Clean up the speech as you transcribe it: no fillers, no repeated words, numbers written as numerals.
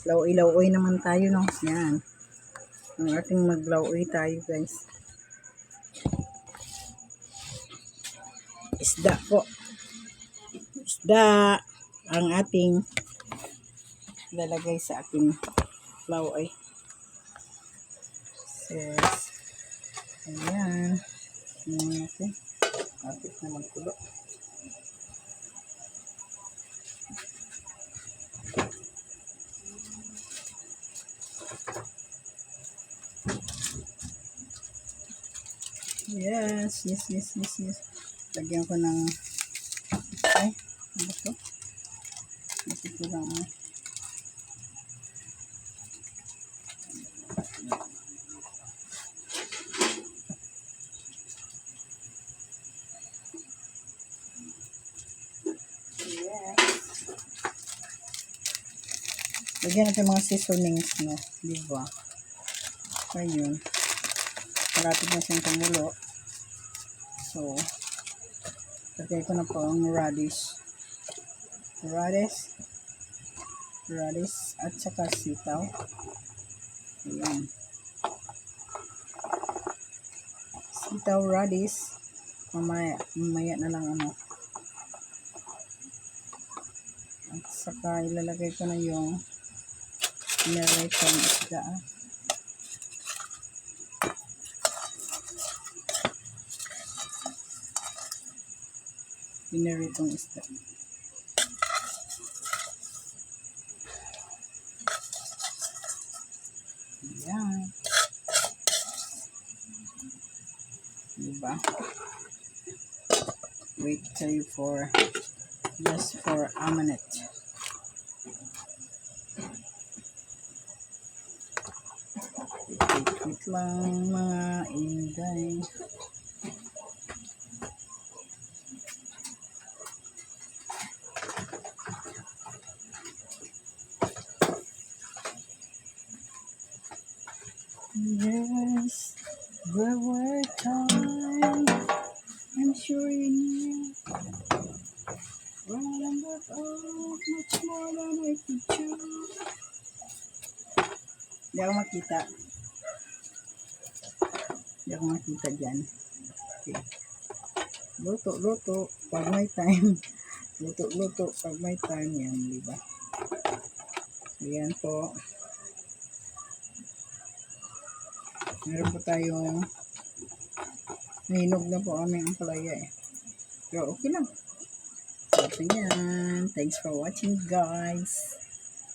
Lawoy-lawoy naman tayo, no? Yan. Ang ating maglawoy tayo, guys. Isda po. Isda ang ating lalagay sa ating lawoy. Yes. Ayan. Ayan natin. Kapit na magkulo. Yes. Lagyan ko ng ay, ano ba ito? Ito lang. Lagyan natin mga seasonings, no? Diba? Ayun. Malapit na siyang kumulo. So, lagay ko na po ang radish. Radish at saka sitaw. Ayan. Sitaw, radish. Mamaya na lang ano. At saka ilalagay ko na yung nilaitong isda. Pinaritong isda. Ayan. Diba? Wait tayo for just for a minute. Wait lang mga inday. Yes, there were times I'm sure you knew. Remember much more than I could chew. Hindi ako makita dyan. Okay. Luto pag may time. Luto pag may time yan, diba? Ayan po. Meron po tayong hinog na po aming ampalaya eh. Pero okay lang. So, yan. Thanks for watching, guys.